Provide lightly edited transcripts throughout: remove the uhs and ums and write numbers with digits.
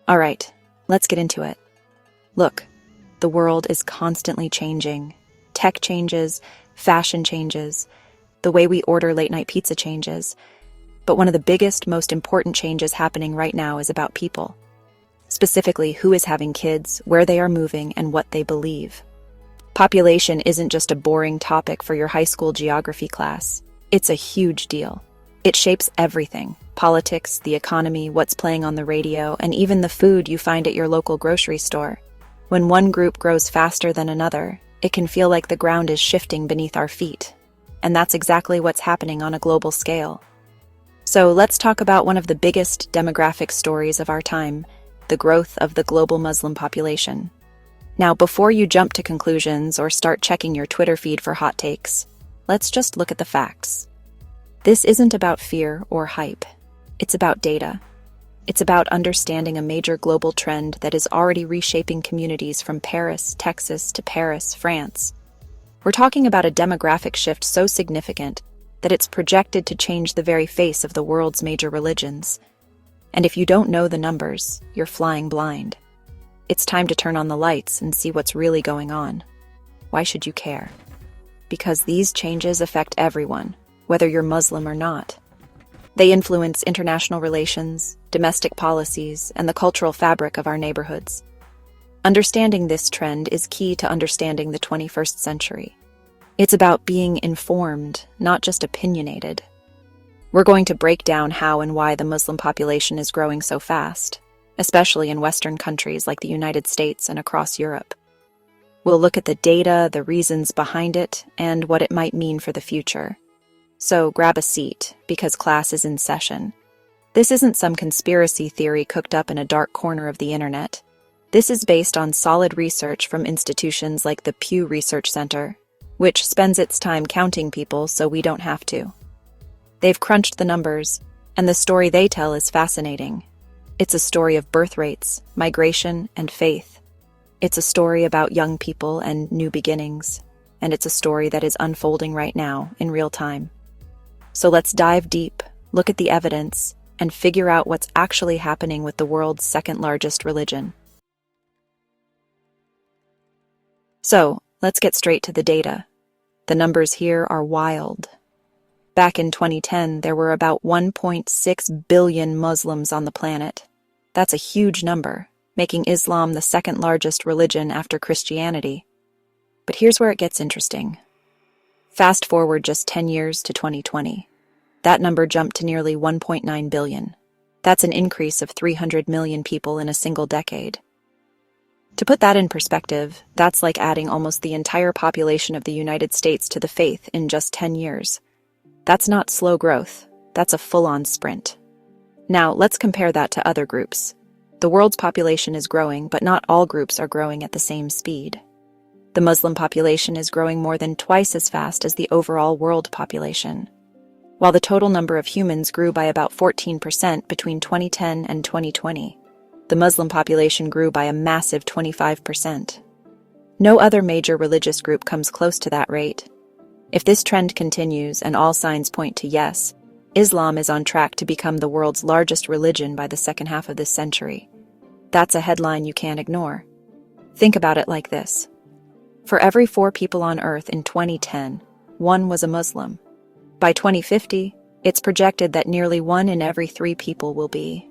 All right, let's get into it. Look, the world is constantly changing. Tech changes, fashion changes, the way we order late-night pizza changes. But one of the biggest, most important changes happening right now is about people. Specifically, who is having kids, where they are moving, and what they believe. Population isn't just a boring topic for your high school geography class. It's a huge deal. It shapes everything: politics, the economy, what's playing on the radio, and even the food you find at your local grocery store. When one group grows faster than another, it can feel like the ground is shifting beneath our feet. And that's exactly what's happening on a global scale. So let's talk about one of the biggest demographic stories of our time: the growth of the global Muslim population. Now, before you jump to conclusions or start checking your Twitter feed for hot takes, let's just look at the facts. This isn't about fear or hype. It's about data. It's about understanding a major global trend that is already reshaping communities from Paris, Texas to Paris, France. We're talking about a demographic shift so significant that it's projected to change the very face of the world's major religions. And if you don't know the numbers, you're flying blind. It's time to turn on the lights and see what's really going on. Why should you care? Because these changes affect everyone, whether you're Muslim or not. They influence international relations, domestic policies, and the cultural fabric of our neighborhoods. Understanding this trend is key to understanding the 21st century. It's about being informed, not just opinionated. We're going to break down how and why the Muslim population is growing so fast, especially in Western countries like the United States and across Europe. We'll look at the data, the reasons behind it, and what it might mean for the future. So grab a seat, because class is in session. This isn't some conspiracy theory cooked up in a dark corner of the internet. This is based on solid research from institutions like the Pew Research Center, which spends its time counting people so we don't have to. They've crunched the numbers, and the story they tell is fascinating. It's a story of birth rates, migration, and faith. It's a story about young people and new beginnings, and it's a story that is unfolding right now in real time. So let's dive deep, look at the evidence, and figure out what's actually happening with the world's second largest religion. So, let's get straight to the data. The numbers here are wild. Back in 2010, there were about 1.6 billion Muslims on the planet. That's a huge number, making Islam the second largest religion after Christianity. But here's where it gets interesting. Fast forward just 10 years to 2020. That number jumped to nearly 1.9 billion. That's an increase of 300 million people in a single decade. To put that in perspective, that's like adding almost the entire population of the United States to the faith in just 10 years. That's not slow growth, that's a full-on sprint. Now, let's compare that to other groups. The world's population is growing, but not all groups are growing at the same speed. The Muslim population is growing more than twice as fast as the overall world population. While the total number of humans grew by about 14% between 2010 and 2020, the Muslim population grew by a massive 25%. No other major religious group comes close to that rate. If this trend continues, and all signs point to yes, Islam is on track to become the world's largest religion by the second half of this century. That's a headline you can't ignore. Think about it like this. For every 4 people on Earth in 2010, 1 was a Muslim. By 2050, it's projected that nearly 1 in every 3 people will be.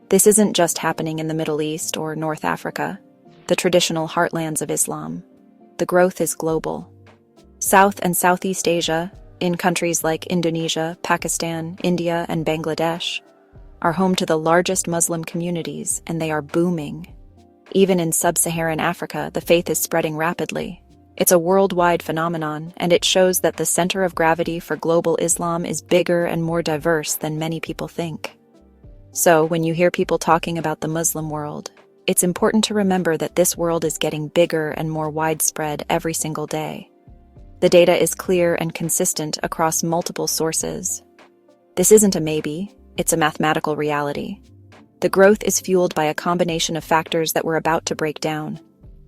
This isn't just happening in the Middle East or North Africa, the traditional heartlands of Islam. The growth is global. South and Southeast Asia, in countries like Indonesia, Pakistan, India, and Bangladesh, are home to the largest Muslim communities, and they are booming. Even in sub-Saharan Africa, the faith is spreading rapidly. It's a worldwide phenomenon, and it shows that the center of gravity for global Islam is bigger and more diverse than many people think. So, when you hear people talking about the Muslim world, it's important to remember that this world is getting bigger and more widespread every single day. The data is clear and consistent across multiple sources. This isn't a maybe, it's a mathematical reality. The growth is fueled by a combination of factors that we're about to break down.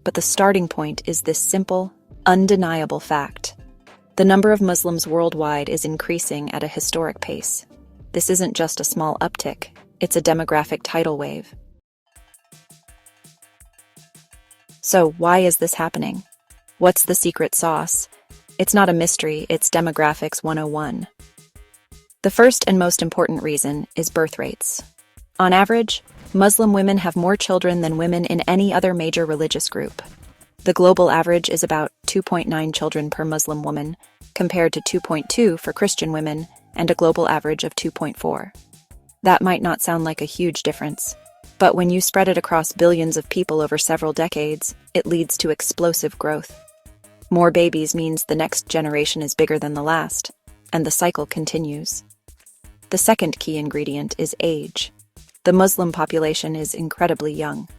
But the starting point is this simple, undeniable fact. The number of Muslims worldwide is increasing at a historic pace. This isn't just a small uptick, it's a demographic tidal wave. So why is this happening? What's the secret sauce? It's not a mystery, it's demographics 101. The first and most important reason is birth rates. On average, Muslim women have more children than women in any other major religious group. The global average is about 2.9 children per Muslim woman, compared to 2.2 for Christian women and a global average of 2.4. That might not sound like a huge difference, but when you spread it across billions of people over several decades, it leads to explosive growth. More babies means the next generation is bigger than the last, and the cycle continues. The second key ingredient is age. The Muslim population is incredibly young.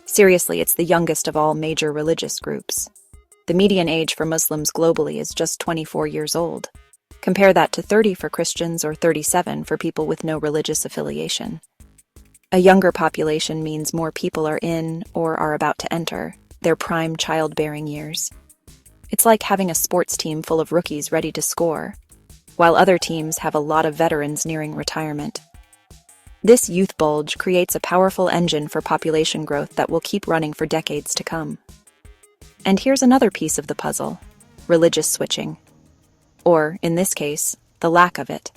Seriously, it's the youngest of all major religious groups. The median age for Muslims globally is just 24 years old. Compare that to 30 for Christians or 37 for people with no religious affiliation. A younger population means more people are in, or are about to enter, their prime childbearing years. It's like having a sports team full of rookies ready to score, while other teams have a lot of veterans nearing retirement. This youth bulge creates a powerful engine for population growth that will keep running for decades to come. And here's another piece of the puzzle: religious switching. Or, in this case, the lack of it.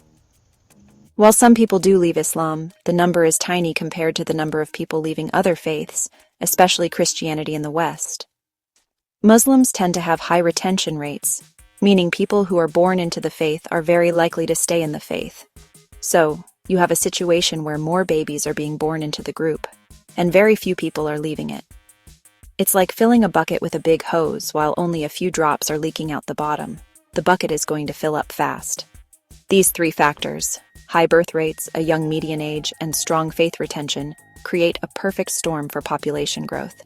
While some people do leave Islam, the number is tiny compared to the number of people leaving other faiths, especially Christianity in the West. Muslims tend to have high retention rates, meaning people who are born into the faith are very likely to stay in the faith. So, you have a situation where more babies are being born into the group, and very few people are leaving it. It's like filling a bucket with a big hose while only a few drops are leaking out the bottom. The bucket is going to fill up fast. These three factors, high birth rates, a young median age, and strong faith retention, create a perfect storm for population growth.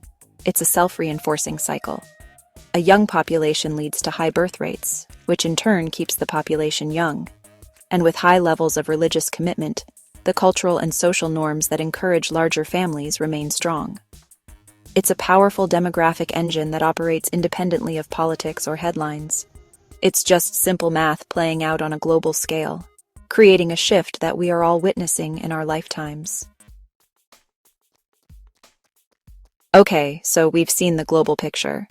It's a self-reinforcing cycle. A young population leads to high birth rates, which in turn keeps the population young. And with high levels of religious commitment, the cultural and social norms that encourage larger families remain strong. It's a powerful demographic engine that operates independently of politics or headlines. It's just simple math playing out on a global scale, creating a shift that we are all witnessing in our lifetimes. Okay, so we've seen the global picture.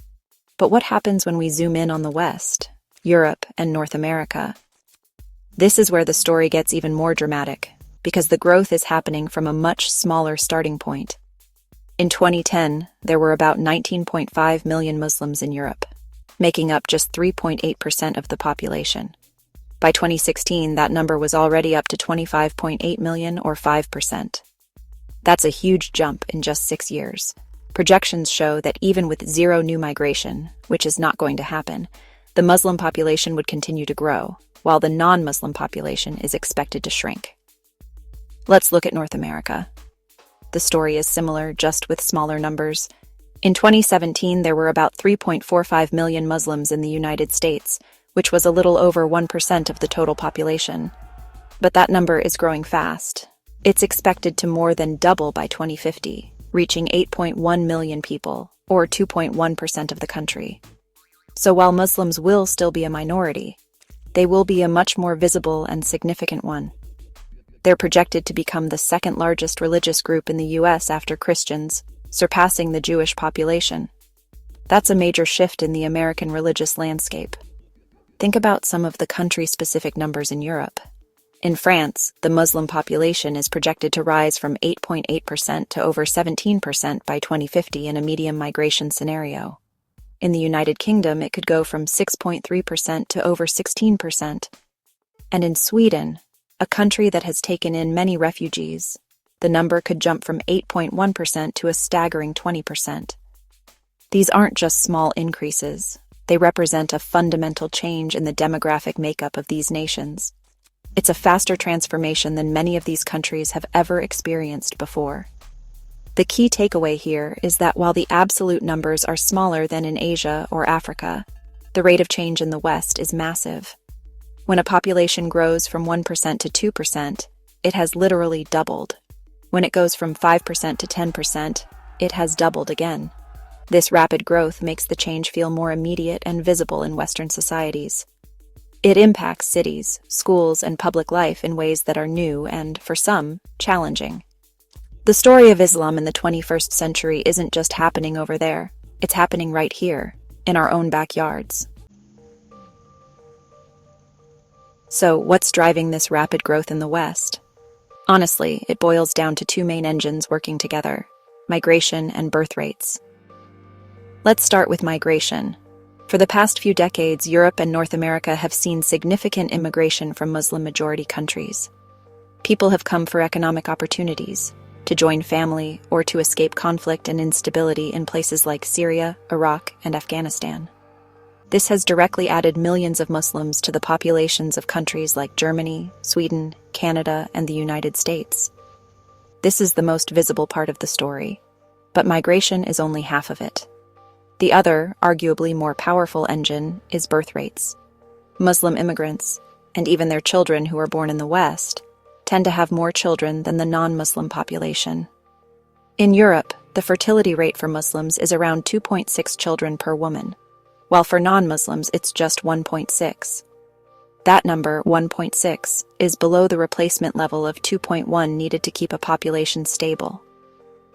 But what happens when we zoom in on the West, Europe, and North America? This is where the story gets even more dramatic, because the growth is happening from a much smaller starting point. In 2010, there were about 19.5 million Muslims in Europe, making up just 3.8% of the population. By 2016, that number was already up to 25.8 million, or 5%. That's a huge jump in just 6 years. Projections show that even with zero new migration, which is not going to happen, the Muslim population would continue to grow, while the non-Muslim population is expected to shrink. Let's look at North America. The story is similar, just with smaller numbers. In 2017, there were about 3.45 million Muslims in the United States, which was a little over 1% of the total population. But that number is growing fast. It's expected to more than double by 2050, reaching 8.1 million people, or 2.1% of the country. So while Muslims will still be a minority, they will be a much more visible and significant one. They're projected to become the second largest religious group in the US after Christians, surpassing the Jewish population. That's a major shift in the American religious landscape. Think about some of the country-specific numbers in Europe. In France, the Muslim population is projected to rise from 8.8% to over 17% by 2050 in a medium migration scenario. In the United Kingdom, it could go from 6.3% to over 16%. And in Sweden, a country that has taken in many refugees, the number could jump from 8.1% to a staggering 20%. These aren't just small increases. They represent a fundamental change in the demographic makeup of these nations. It's a faster transformation than many of these countries have ever experienced before. The key takeaway here is that while the absolute numbers are smaller than in Asia or Africa, the rate of change in the West is massive. When a population grows from 1% to 2%, it has literally doubled. When it goes from 5% to 10%, it has doubled again. This rapid growth makes the change feel more immediate and visible in Western societies. It impacts cities, schools, and public life in ways that are new and, for some, challenging. The story of Islam in the 21st century isn't just happening over there. It's happening right here, in our own backyards. So, what's driving this rapid growth in the West? Honestly, it boils down to two main engines working together: migration and birth rates. Let's start with migration. For the past few decades, Europe and North America have seen significant immigration from Muslim-majority countries. People have come for economic opportunities, to join family, or to escape conflict and instability in places like Syria, Iraq, and Afghanistan. This has directly added millions of Muslims to the populations of countries like Germany, Sweden, Canada, and the United States. This is the most visible part of the story, but migration is only half of it. The other, arguably more powerful engine is birth rates. Muslim immigrants, and even their children who are born in the West, tend to have more children than the non-Muslim population. In Europe, the fertility rate for Muslims is around 2.6 children per woman, while for non-Muslims it's just 1.6. That number, 1.6, is below the replacement level of 2.1 needed to keep a population stable.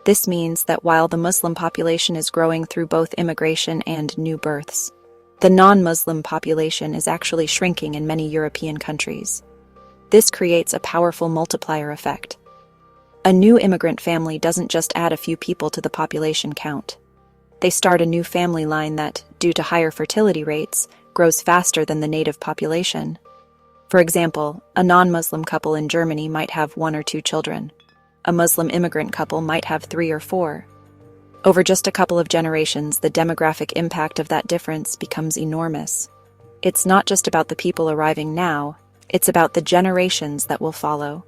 This means that while the Muslim population is growing through both immigration and new births, the non-Muslim population is actually shrinking in many European countries. This creates a powerful multiplier effect. A new immigrant family doesn't just add a few people to the population count. They start a new family line that, due to higher fertility rates, grows faster than the native population. For example, a non-Muslim couple in Germany might have 1 or 2 children. A Muslim immigrant couple might have 3 or 4. Over just a couple of generations, the demographic impact of that difference becomes enormous. It's not just about the people arriving now, it's about the generations that will follow.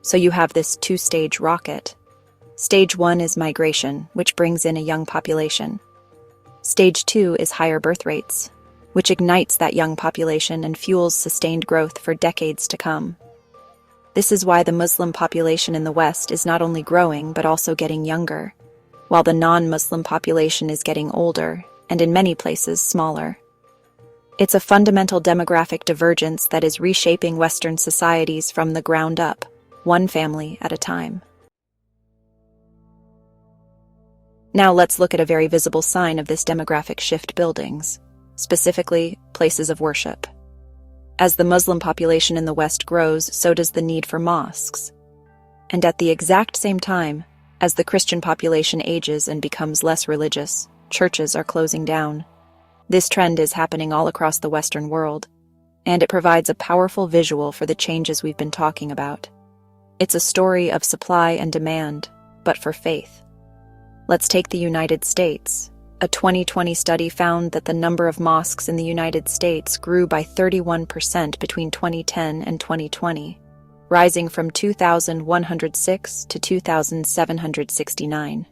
So you have this 2-stage rocket. Stage 1 is migration, which brings in a young population. Stage 2 is higher birth rates, which ignites that young population and fuels sustained growth for decades to come. This is why the Muslim population in the West is not only growing but also getting younger, while the non-Muslim population is getting older, and in many places smaller. It's a fundamental demographic divergence that is reshaping Western societies from the ground up, one family at a time. Now let's look at a very visible sign of this demographic shift: buildings, specifically places of worship. As the Muslim population in the West grows, so does the need for mosques. And at the exact same time, as the Christian population ages and becomes less religious, churches are closing down. This trend is happening all across the Western world, and it provides a powerful visual for the changes we've been talking about. It's a story of supply and demand, but for faith. Let's take the United States. A 2020 study found that the number of mosques in the United States grew by 31% between 2010 and 2020, rising from 2,106 to 2,769.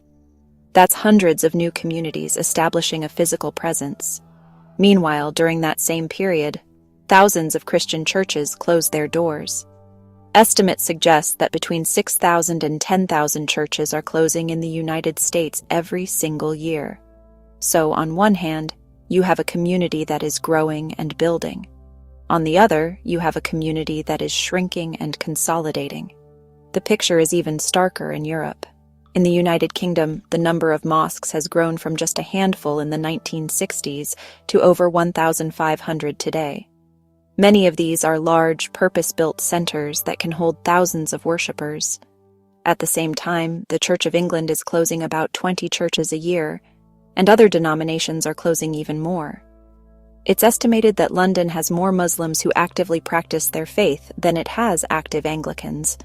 That's hundreds of new communities establishing a physical presence. Meanwhile, during that same period, thousands of Christian churches closed their doors. Estimates suggest that between 6,000 and 10,000 churches are closing in the United States every single year. So, on one hand, you have a community that is growing and building. On the other, you have a community that is shrinking and consolidating. The picture is even starker in Europe. In the United Kingdom, the number of mosques has grown from just a handful in the 1960s to over 1,500 today. Many of these are large, purpose-built centers that can hold thousands of worshippers. At the same time, the Church of England is closing about 20 churches a year, and other denominations are closing even more. It's estimated that London has more Muslims who actively practice their faith than it has active Anglicans.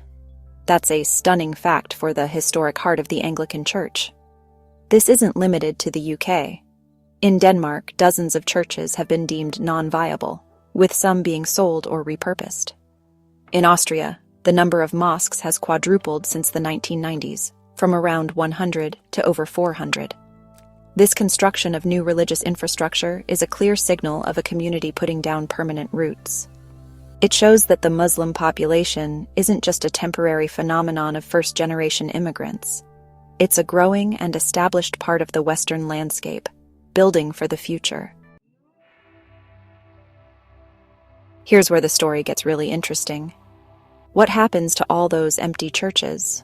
That's a stunning fact for the historic heart of the Anglican Church. This isn't limited to the UK. In Denmark, dozens of churches have been deemed non-viable, with some being sold or repurposed. In Austria, the number of mosques has quadrupled since the 1990s, from around 100 to over 400. This construction of new religious infrastructure is a clear signal of a community putting down permanent roots. It shows that the Muslim population isn't just a temporary phenomenon of first-generation immigrants. It's a growing and established part of the Western landscape, building for the future. Here's where the story gets really interesting. What happens to all those empty churches?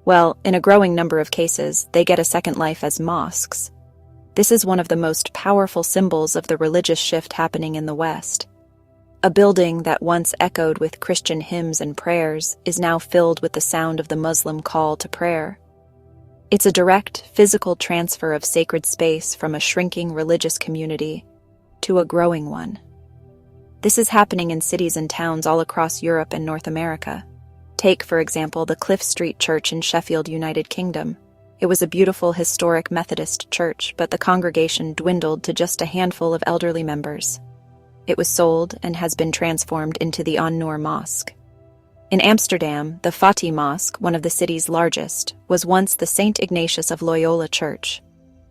Well, in a growing number of cases, they get a second life as mosques. This is one of the most powerful symbols of the religious shift happening in the West. A building that once echoed with Christian hymns and prayers is now filled with the sound of the Muslim call to prayer. It's a direct, physical transfer of sacred space from a shrinking religious community to a growing one. This is happening in cities and towns all across Europe and North America. Take, for example, the Cliff Street Church in Sheffield, United Kingdom. It was a beautiful, historic Methodist church, but the congregation dwindled to just a handful of elderly members. It was sold and has been transformed into the An-Noor Mosque. In Amsterdam, the Fatih Mosque, one of the city's largest, was once the St. Ignatius of Loyola Church.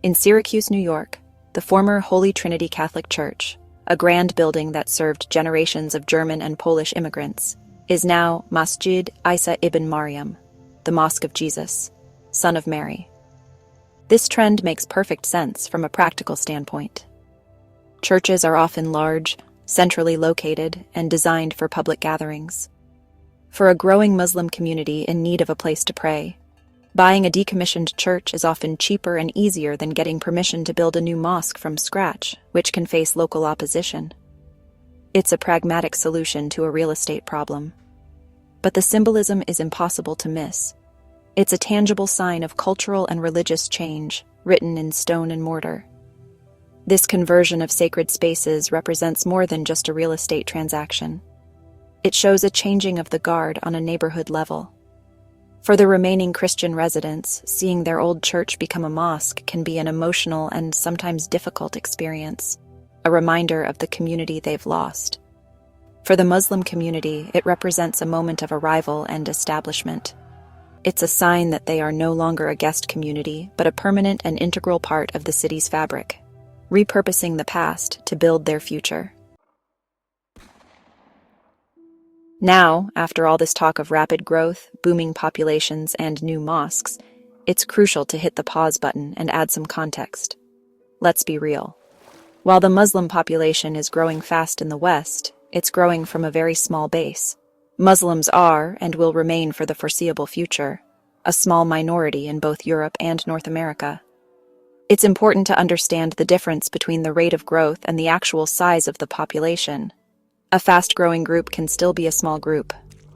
In Syracuse, New York, the former Holy Trinity Catholic Church, a grand building that served generations of German and Polish immigrants, is now Masjid Isa ibn Maryam, the Mosque of Jesus, Son of Mary. This trend makes perfect sense from a practical standpoint. Churches are often large, centrally located, and designed for public gatherings. For a growing Muslim community in need of a place to pray, buying a decommissioned church is often cheaper and easier than getting permission to build a new mosque from scratch, which can face local opposition. It's a pragmatic solution to a real estate problem. But the symbolism is impossible to miss. It's a tangible sign of cultural and religious change, written in stone and mortar. This conversion of sacred spaces represents more than just a real estate transaction. It shows a changing of the guard on a neighborhood level. For the remaining Christian residents, seeing their old church become a mosque can be an emotional and sometimes difficult experience, a reminder of the community they've lost. For the Muslim community, it represents a moment of arrival and establishment. It's a sign that they are no longer a guest community, but a permanent and integral part of the city's fabric, repurposing the past to build their future. Now, after all this talk of rapid growth, booming populations, and new mosques, it's crucial to hit the pause button and add some context. Let's be real. While the Muslim population is growing fast in the West, it's growing from a very small base. Muslims are, and will remain for the foreseeable future, a small minority in both Europe and North America. It's important to understand the difference between the rate of growth and the actual size of the population. A fast-growing group can still be a small group.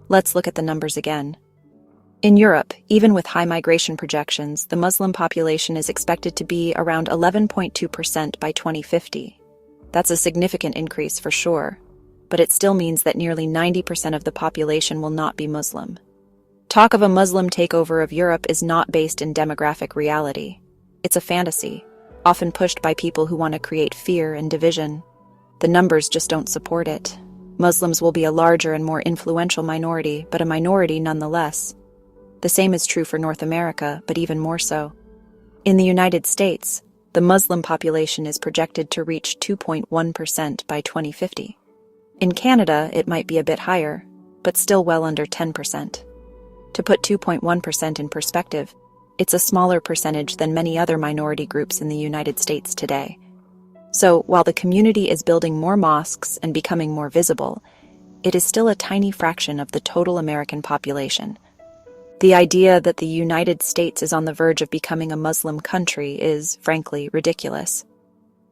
Let's look at the numbers again. In Europe, even with high migration projections, the Muslim population is expected to be around 11.2% by 2050. That's a significant increase for sure, but it still means that nearly 90% of the population will not be Muslim. Talk of a Muslim takeover of Europe is not based in demographic reality. It's a fantasy, often pushed by people who want to create fear and division. The numbers just don't support it. Muslims will be a larger and more influential minority, but a minority nonetheless. The same is true for North America, but even more so. In the United States, the Muslim population is projected to reach 2.1% by 2050. In Canada, it might be a bit higher, but still well under 10%. To put 2.1% in perspective, it's a smaller percentage than many other minority groups in the United States today. So, while the community is building more mosques and becoming more visible, it is still a tiny fraction of the total American population. The idea that the United States is on the verge of becoming a Muslim country is, frankly, ridiculous.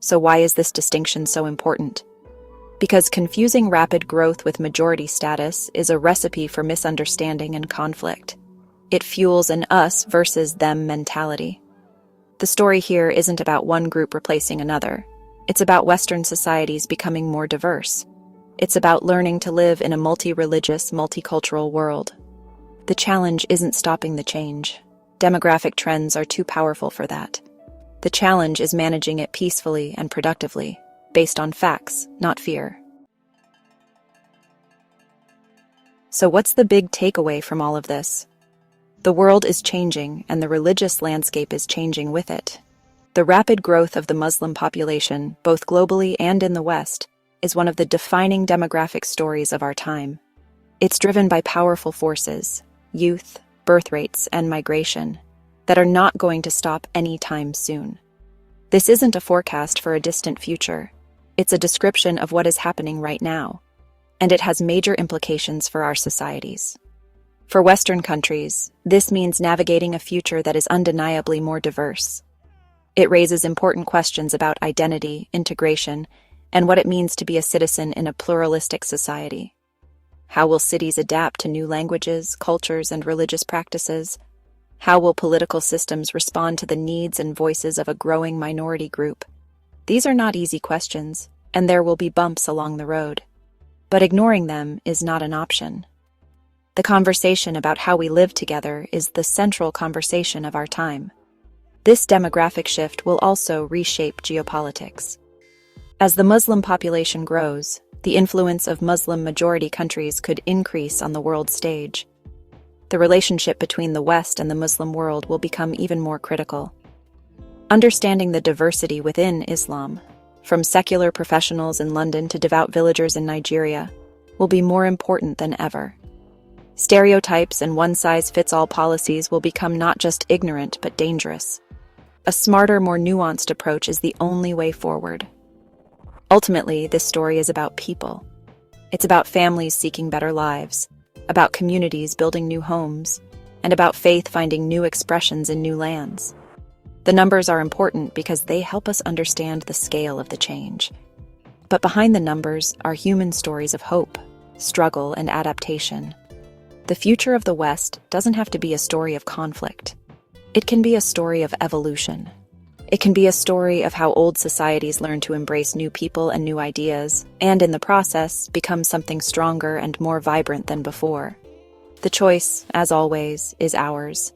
So why is this distinction so important? Because confusing rapid growth with majority status is a recipe for misunderstanding and conflict. It fuels an us versus them mentality. The story here isn't about one group replacing another. It's about Western societies becoming more diverse. It's about learning to live in a multi-religious, multicultural world. The challenge isn't stopping the change. Demographic trends are too powerful for that. The challenge is managing it peacefully and productively, based on facts, not fear. So what's the big takeaway from all of this? The world is changing, and the religious landscape is changing with it. The rapid growth of the Muslim population, both globally and in the West, is one of the defining demographic stories of our time. It's driven by powerful forces, youth, birth rates, and migration, that are not going to stop anytime soon. This isn't a forecast for a distant future. It's a description of what is happening right now, and it has major implications for our societies. For Western countries, this means navigating a future that is undeniably more diverse. It raises important questions about identity, integration, and what it means to be a citizen in a pluralistic society. How will cities adapt to new languages, cultures, and religious practices? How will political systems respond to the needs and voices of a growing minority group? These are not easy questions, and there will be bumps along the road. But ignoring them is not an option. The conversation about how we live together is the central conversation of our time. This demographic shift will also reshape geopolitics. As the Muslim population grows, the influence of Muslim-majority countries could increase on the world stage. The relationship between the West and the Muslim world will become even more critical. Understanding the diversity within Islam, from secular professionals in London to devout villagers in Nigeria, will be more important than ever. Stereotypes and one-size-fits-all policies will become not just ignorant but dangerous. A smarter, more nuanced approach is the only way forward. Ultimately, this story is about people. It's about families seeking better lives, about communities building new homes, and about faith finding new expressions in new lands. The numbers are important because they help us understand the scale of the change. But behind the numbers are human stories of hope, struggle, and adaptation. The future of the West doesn't have to be a story of conflict. It can be a story of evolution. It can be a story of how old societies learn to embrace new people and new ideas, and in the process, become something stronger and more vibrant than before. The choice, as always, is ours.